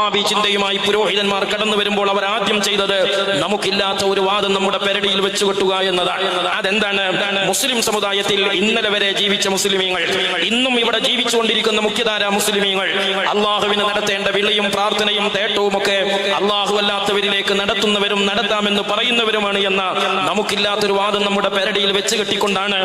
വഹാബി ചിന്തയുമായി പുരോഹിതന്മാർ കടന്നു വരുമ്പോൾ അവർ ആദ്യം ചെയ്തത് നമുക്കില്ലാത്ത ഒരു വാദം നമ്മുടെ പെരടിയിൽ വെച്ചു കെട്ടുക എന്നതാണ്. അതെന്താണ്? മുസ്ലിം സമുദായത്തിൽ ഇന്നലെ വരെ ജീവിച്ച മുസ്ലിമീങ്ങൾ, ഇന്നും ഇവിടെ ജീവിച്ചുകൊണ്ടിരിക്കുന്ന മുഖ്യധാര മുസ്ലിമീങ്ങൾ അള്ളാഹുവിന് നടത്തേണ്ട വിളിയും പ്രാർത്ഥനയും തേട്ടവും ഒക്കെ അള്ളാഹു അല്ലാത്തവരിലേക്ക് നടത്തുന്നവരും നടത്താമെന്ന് പറയുന്നവരുമാണ് എന്ന നമുക്കില്ലാത്തൊരു വാദം നമ്മുടെ പെരടിയിൽ വെച്ച് കെട്ടിക്കൊണ്ടാണ്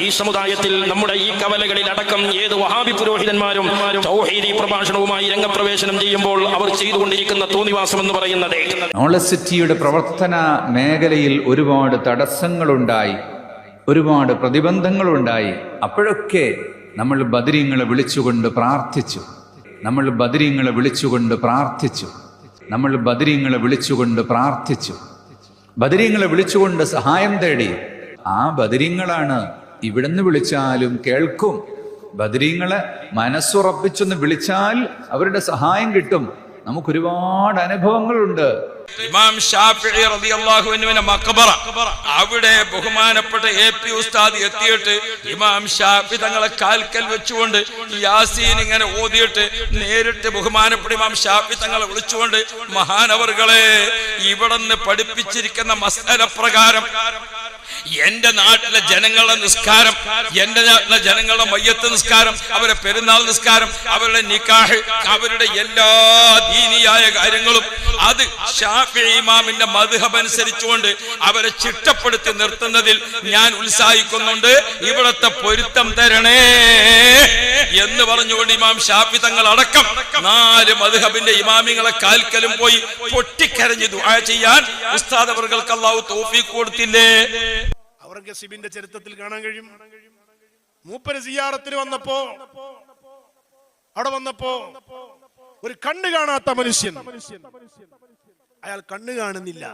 ഈ സമുദായത്തിൽ നമ്മുടെ ഈ കവലകളിൽ അടക്കം ഏത് വഹാബി പുരോഹിതന്മാരും തൗഹീദി പ്രഭാഷണവുമായി രംഗപ്രവേശനം ചെയ്യുമ്പോൾ അവർ ചെയ്തുകൊണ്ടിരിക്കുന്ന തോന്നിവാസം എന്ന് പറയുന്നത്. നോളജ് സിറ്റിയുടെ പ്രവർത്തന മേഖലയിൽ ഒരുപാട് തടസ്സങ്ങളുണ്ടായി, ഒരുപാട് പ്രതിബന്ധങ്ങളുണ്ടായി. അപ്പോഴൊക്കെ നമ്മൾ ബദരീങ്ങളെ വിളിച്ചുകൊണ്ട് പ്രാർത്ഥിച്ചു, നമ്മൾ ബദരീങ്ങളെ വിളിച്ചുകൊണ്ട് പ്രാർത്ഥിച്ചു, നമ്മൾ ബദരീങ്ങളെ വിളിച്ചുകൊണ്ട് പ്രാർത്ഥിച്ചു, ബദരീങ്ങളെ വിളിച്ചുകൊണ്ട് സഹായം തേടി. ആ ബദരീങ്ങളാണ് ഇവിടുന്ന് വിളിച്ചാലും കേൾക്കും. ബദരീങ്ങളെ മനസ്സുറപ്പിച്ചൊന്ന് വിളിച്ചാൽ അവരുടെ സഹായം കിട്ടും. നമുക്കൊരുപാട് അനുഭവങ്ങളുണ്ട്. ഇമാം ഷാഫിഈ റളിയല്ലാഹു അൻഹുവിന്റെ മഖബറ, അവിടെ ബഹുമാനപ്പെട്ട എപി ഉസ്താദ് എത്തിയിട്ട് ഇമാം ഷാഫി തങ്ങളെ കാൽക്കൽ വെച്ചുകൊണ്ട് യാസീൻ ഇങ്ങനെ ഓതിയിട്ട് നേരിട്ട് ബഹുമാനപ്പെട്ട ഇമാം ഷാഫി തങ്ങളെ വിളിച്ചുകൊണ്ട്, മഹാനവറുകളെ, ഇവിടുന്ന് പഠിപ്പിച്ചിരിക്കുന്ന മസ്അല പ്രകാരം എന്റെ നാട്ടിലെ ജനങ്ങളുടെ നിസ്കാരം, എന്റെ നാട്ടിലെ ജനങ്ങളുടെ മയ്യത്ത് നിസ്കാരം, അവരുടെ പെരുന്നാൾ നിസ്കാരം, അവരുടെ നിക്കാഹ്, അവരുടെ എല്ലാ ദീനിയായ കാര്യങ്ങളും അത് ഷാഫിഈ ഇമാമിന്റെ മദ്ഹബ് അനുസരിച്ചുകൊണ്ട് അവരെ ചിട്ടപ്പെടുത്തി നിർത്തുന്നതിൽ ഞാൻ ഉത്സാഹിക്കുന്നുണ്ട്. ഇവിടത്തെ പൊരുത്തം തരണേ എന്ന് പറഞ്ഞുകൊണ്ട് ഇമാം ഷാഫി തങ്ങൾ അടക്കം 4 മദ്ഹബിന്റെ ഇമാമിങ്ങളെ കാൽക്കലും പോയി പൊട്ടിക്കരഞ്ഞ് ദുആ ചെയ്യാൻ ഉസ്താദ് അവർക്ക് അല്ലാഹു തൗഫീഖ് കൊടുത്തില്ലേ? ഔറംഗസീബിന്റെ ചരിത്രത്തിൽ കാണാൻ കഴിയും. മൂപ്പര് സിയാറത്തിന് വന്നപ്പോ ഒരു കണ്ണ് കാണാത്ത മനുഷ്യൻ, അയാൾ കണ്ണ് കാണുന്നില്ല.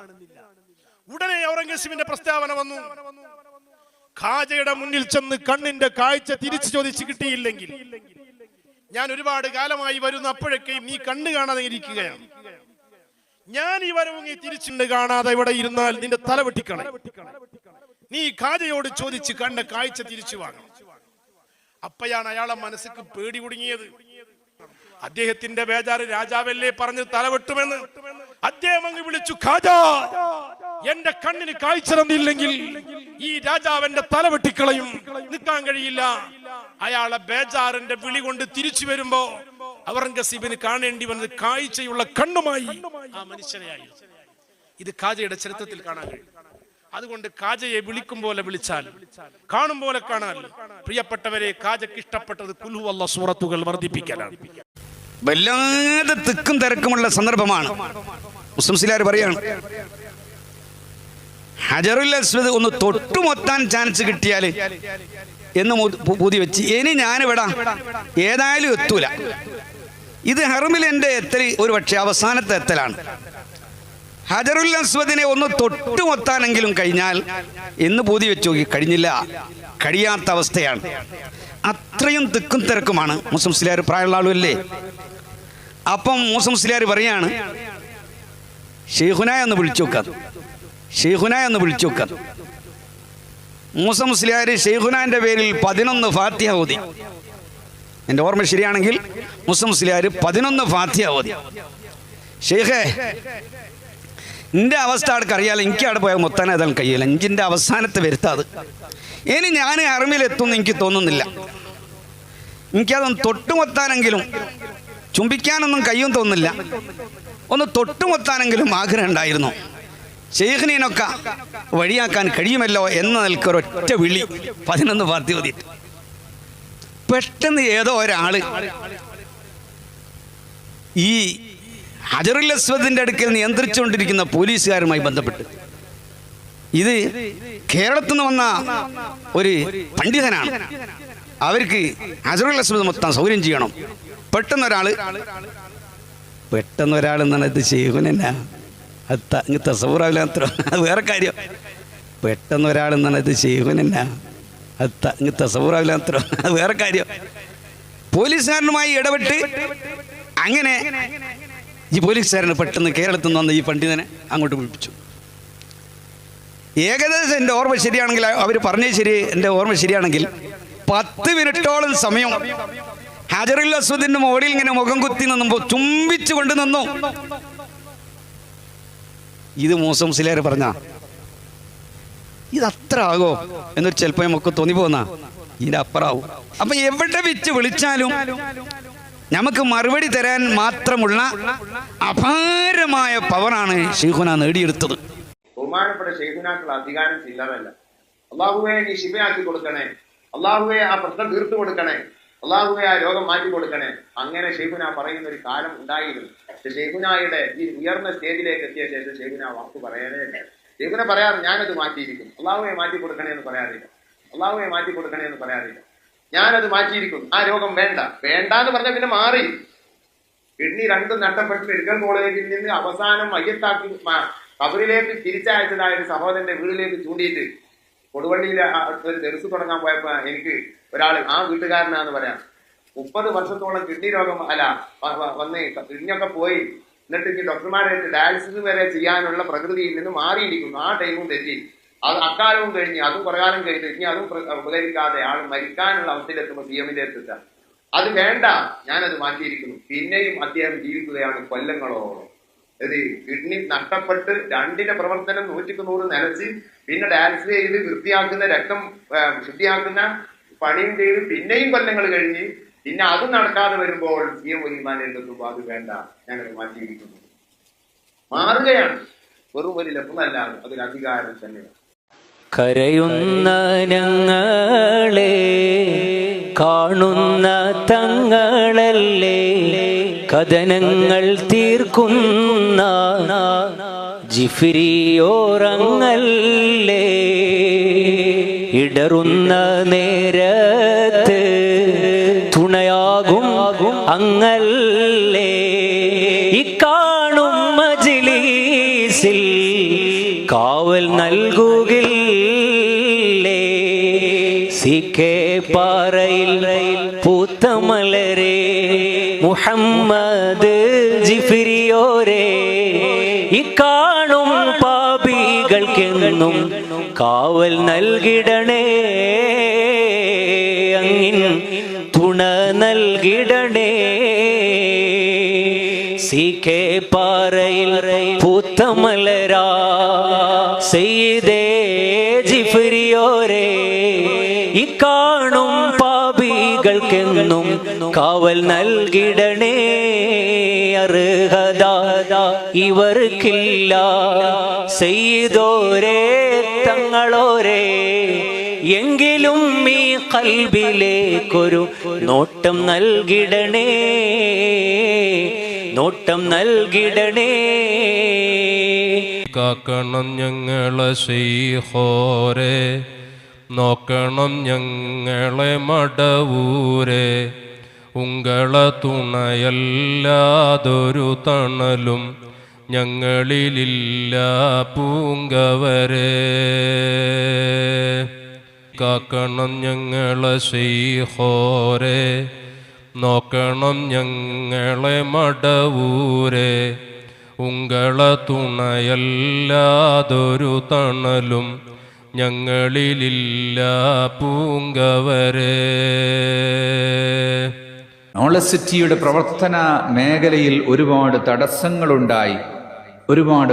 ഉടനെ ഔറംഗസീബിന്റെ പ്രസ്താവന വന്നു, ഖാജയുടെ മുന്നിൽ ചെന്ന് കണ്ണിന്റെ കാഴ്ച തിരിച്ചു ചോദിച്ചു കിട്ടിയില്ലെങ്കിൽ ഞാൻ ഒരുപാട് കാലമായി വരുന്ന അപ്പോഴൊക്കെയും നീ കണ്ണ് കാണാതെ ഇരിക്കുകയാണ്. ഞാൻ ഈ വരവുങ്ങി തിരിച്ചുണ്ട് കാണാതെ ഇവിടെ ഇരുന്നാൽ നിന്റെ തല വെട്ടിക്കളയും. നീ ഖാജയോട് ചോദിച്ച് കണ്ട കാഴ്ച തിരിച്ചു വാങ്ങും. അപ്പയാണ് അയാളെ മനസ്സിക്ക് പേടി കുടുങ്ങിയത്. അദ്ദേഹത്തിന്റെ ബേജാറ് രാജാവല്ലേ പറഞ്ഞ് തലവെട്ടുമെന്ന്. അദ്ദേഹം അങ്ങ് വിളിച്ചു, ഖാജ, എന്റെ കണ്ണിന് കാഴ്ച തന്നില്ലെങ്കിൽ ഈ രാജാവിന്റെ തല വെട്ടിക്കളയും, നിൽക്കാൻ കഴിയില്ല. അയാളെ ബേജാറിന്റെ വിളി കൊണ്ട് തിരിച്ചു വരുമ്പോ ഔറംഗസീബിന് കാണേണ്ടി വന്നത് കാഴ്ചയുള്ള കണ്ണുമായി ആ മനുഷ്യനെയായി. ഇത് ഖാജയുടെ ചരിത്രത്തിൽ കാണാൻ കഴിയും. അതുകൊണ്ട് ഖാജയെ വിളിക്കും പോലെ വിളിച്ചാൽ, കാണും പോലെ കാണാൻ. പ്രിയപ്പെട്ടവരെ, ഖാജക്ക് ഇഷ്ടപ്പെട്ടത് ഖുൽ ഹുവല്ലാഹ് സൂറത്തുകൾ വർദ്ധിപ്പിക്കലാണ്. വല്ലാതെ തിക്കും തിരക്കുമുള്ള സന്ദർഭമാണ്. മുസ്ലിംസിലാർ പറയാണ്, ഹജറുൽ അസ്വദ് ഒന്ന് തൊട്ടുമൊത്താൻ ചാൻസ് കിട്ടിയാൽ എന്ന് പൂതി വെച്ച്, ഇനി ഞാനിവിടാ ഏതായാലും എത്തൂല. ഇത് ഹറമിൽ എൻ്റെ എത്തൽ ഒരു പക്ഷേ അവസാനത്തെ എത്തലാണ്. ഹജറുൽ അസ്വദിനെ ഒന്ന് തൊട്ടുമൊത്താനെങ്കിലും കഴിഞ്ഞാൽ എന്ന് പൂതി വെച്ചു നോക്കി, കഴിഞ്ഞില്ല, കഴിയാത്ത അവസ്ഥയാണ്. അത്രയും തിക്കും തിരക്കുമാണ്. മുസ്ലിംസിലാർ പ്രായമുള്ള ആളുമല്ലേ. അപ്പം മുസ്ലിംസിലാർ പറയാണ്, ഷെയ്ഖുനായ ഒന്ന് വിളിച്ചു നോക്കാം, ഷെയ്ഖുനായ ഒന്ന് വിളിച്ചു നോക്കാം. മുസ്ലിംസിലാർ ഷെയ്ഖുനാന്റെ പേരിൽ 11 ഫാത്തിഹ ഓതി. എൻ്റെ ഓർമ്മ ശരിയാണെങ്കിൽ മുസ്ലിംസിലാർ 11 ഫാത്തിഹ ഓതി. ഷെയ്ഖേ, എൻ്റെ അവസ്ഥ ആൾക്ക് അറിയാലോ, എനിക്ക് അവിടെ പോയാൽ മൊത്താൻ ഏതായാലും കഴിയില്ല, എനിക്കിൻ്റെ അവസാനത്തെ വരുത്താത്. ഇനി ഞാൻ ഹറമിലെത്തുമെന്ന് എനിക്ക് തോന്നുന്നില്ല. എനിക്കതൊന്ന് തൊട്ടുമൊത്താനെങ്കിലും, ചുംബിക്കാനൊന്നും കഴിയും തോന്നുന്നില്ല, ഒന്ന് തൊട്ടുമൊത്താനെങ്കിലും ആഗ്രഹം ഉണ്ടായിരുന്നു. ഷെയ്ഖിനൊക്കെ വഴിയാക്കാൻ കഴിയുമല്ലോ എന്ന നിൽക്കൊരൊറ്റ വിളി 11 ഫാത്തിഹ ഓതിയിട്ട്. പെട്ടെന്ന് ഏതോ ഒരാള് ഈ ഹജറുൽ അസ്വദിന്റെ അടുക്കൽ നിയന്ത്രിച്ചുകൊണ്ടിരിക്കുന്ന പോലീസുകാരുമായി ബന്ധപ്പെട്ട്, ഇത് കേരളത്തിൽ നിന്ന് വന്ന ഒരു പണ്ഡിതനാണ്, അവർക്ക് ഹജറുൽ അസ്വദ് മൊത്തം സൗകര്യം ചെയ്യണം. പെട്ടെന്നൊരാൾ എന്നാണ് ഇത് ഷെയ്ഖുനല്ല, അത് തസവൂറാവില്ല, അത് വേറെ കാര്യം. പെട്ടെന്നൊരാൾ എന്നാണ് ഇത് ഷെയ്ഖുനല്ല, അത് തസവൂറാവില്ല, അത് വേറെ കാര്യം. പോലീസുകാരനുമായി ഇടപെട്ട് അങ്ങനെ ഈ പോലീസുകാരന് പെട്ടെന്ന് കേരളത്തിൽ നിന്ന് വന്ന ഈ പണ്ഡിതനെ അങ്ങോട്ട് വിളിപ്പിച്ചു. ഏകദേശം എൻ്റെ ഓർമ്മ ശരിയാണെങ്കിൽ, അവർ പറഞ്ഞത് ശരി, എൻ്റെ ഓർമ്മ ശരിയാണെങ്കിൽ 10 മിനിറ്റോളം സമയം ഹജറുൽ അസ്വദിന്റെ മുകളിൽ ഇങ്ങനെ മുഖം കുത്തി നിന്നുമ്പോൾ ചുംബിച്ചു കൊണ്ട് നിന്നു. ഇത് മൂസ മുസ്ലിയാർ പറഞ്ഞ ഇതത്ര ആകോ എന്നൊരു ചിലപ്പോൾ നമുക്ക് തോന്നിപ്പോന്നാ, ഇതിന്റെ അപ്പുറാവും. അപ്പൊ എവിടെ വെച്ച് വിളിച്ചാലും നമുക്ക് മറുപടി തരാൻ മാത്രമുള്ള അപാരമായ പവറാണ് ശൈഖുന നേടിയെടുത്തത്. ബഹുമാനപ്പെട്ട ശൈഖുനാക്കൾ അധികാരം ചില്ലറല്ല. അള്ളാഹുവെ നീ ശിഫയാക്കി കൊടുക്കണേ, അള്ളാഹുവെ ആ പ്രശ്നം തീർത്തു കൊടുക്കണേ, അള്ളാഹുവെ ആ രോഗം മാറ്റി കൊടുക്കണേ. അങ്ങനെ ശൈഖുന പറയുന്ന ഒരു കാലം ഉണ്ടായിരുന്നു. പക്ഷെ ശൈഖുനായുടെ ഈ ഉയർന്ന സ്റ്റേജിലേക്ക് എത്തിയ ശേഷം ശൈഖുന വാക്ക് പറയാനേ ഇല്ല. ശൈഖുന പറയാറ് ഞാനത് മാറ്റിയിരിക്കും, അള്ളാഹുവെ മാറ്റി കൊടുക്കണേ എന്ന് പറയാറില്ല, അള്ളാഹുവെ മാറ്റി കൊടുക്കണേ എന്ന് പറയാറില്ല. ഞാനത് മാറ്റിയിരിക്കും, ആ രോഗം വേണ്ട എന്ന് പറഞ്ഞ പിന്നെ മാറി. കിഡ്നി രണ്ടും നഷ്ടപ്പെട്ട് മെഡിക്കൽ കോളേജിൽ നിന്ന് അവസാനം മയ്യത്താക്കി കബറിലേക്ക് തിരിച്ചയച്ചതായ ഒരു സഹോദരന്റെ വീട്ടിലേക്ക് ചൂണ്ടിയിട്ട് കൊടുവള്ളിയിലെ ഒരു ദർസ് തുടങ്ങാൻ പോയപ്പോ എനിക്ക് ഒരാൾ, ആ വീട്ടുകാരനാന്ന് പറയാം, 30 വർഷത്തോളം കിഡ്നി രോഗം വന്ന് കിഡ്നിയൊക്കെ പോയി, എന്നിട്ട് ഇനി ഡോക്ടർമാരെ ഡയാലിസിസ് വരെ ചെയ്യാനുള്ള പ്രകൃതിയിൽ നിന്ന് മാറിയിരിക്കുന്നു. ആ ടൈമും തെറ്റി, അത് അക്കാലവും കഴിഞ്ഞ് അതും കുറെ കാലം കഴിഞ്ഞ് ഇനി അതും ഉപകരിക്കാതെ ആൾ മരിക്കാനുള്ള അവസ്ഥയിലെത്തുമ്പോൾ CM-ന്റെ എത്തുക. അത് വേണ്ട, ഞാനത് മാറ്റിയിരിക്കുന്നു. പിന്നെയും അദ്ദേഹം ജീവിക്കുകയാണ് കൊല്ലങ്ങളോളം. കിഡ്നി നഷ്ടപ്പെട്ട് രണ്ടിന്റെ പ്രവർത്തനം 100% നിലച്ച് പിന്നെ ഡയാലിസിസ് ചെയ്ത് വൃത്തിയാക്കുന്ന രക്തം ശുദ്ധിയാക്കുന്ന പണിയും ചെയ്ത് പിന്നെയും കൊല്ലങ്ങൾ കഴിഞ്ഞ് പിന്നെ അതും നടക്കാതെ വരുമ്പോൾ CM വലിമാനെത്തുമ്പോൾ അത് വേണ്ട, ഞാനത് മാറ്റിയിരിക്കുന്നു. മാറുകയാണ്, വെറും ഒരു ലഭ്യമല്ലാതെ അതൊരു അധികാരം തന്നെയാണ്. കരയുന്ന ഞങ്ങളെ കാണുന്ന തങ്ങളല്ലേ, കഥനങ്ങൾ തീർക്കുന്ന ജിഫ്രിയോറങ്ങല്ലേ, ഇടറുന്ന നേരത്ത് തുണയാകും അങ്ങല്ലേ, ഇക്കാണും മജ്‌ലിസിൽ കാവൽ നൽകുകില്ലേ, CK പാറയിൽ പൂത്തമലരെ മുഹമ്മദ് ജിഫ്രിയോരെ, ഇക്കാണും പാപികൾക്കെന്നും കാവൽ നൽകിടണേ, അങ്ങിൻ തുണ നൽകിടണേ, CK പാറയിൽ പൂത്തമലരാ സയ്യിദേ ജിഫ്രിയോരെ, ഇക്കാണും പാപികൾക്കെന്നും കാവൽ നൽകിടണേ, അർഹത ഇവർക്കില്ല സയ്യിദോരേ തങ്ങളോരേ, എങ്കിലും ഈ ഖൽബിലേക്കൊരു നോട്ടം നൽകിടണേ, നോട്ടം നൽകിടണേ. കാക്കണം ഞങ്ങളെ ശൈഖോരെ, നോക്കണം ഞങ്ങളെ മടവൂരെ, ഉങ്ങളെ തുണയല്ലാതൊരു തണലും ഞങ്ങളിലില്ല പൂങ്കവരെ. കാക്കണം ഞങ്ങളെ ശൈഖോരെ, നോക്കണം ഞങ്ങളെ മടവൂരെ, ഉങ്ങളെ തുണയല്ലാതൊരു തണലും ഞങ്ങളിലില്ല പൂങ്കവരെ. നോളജ് സിറ്റിയുടെ പ്രവർത്തന മേഖലയിൽ ഒരുപാട് തടസ്സങ്ങളുണ്ടായി, ഒരുപാട്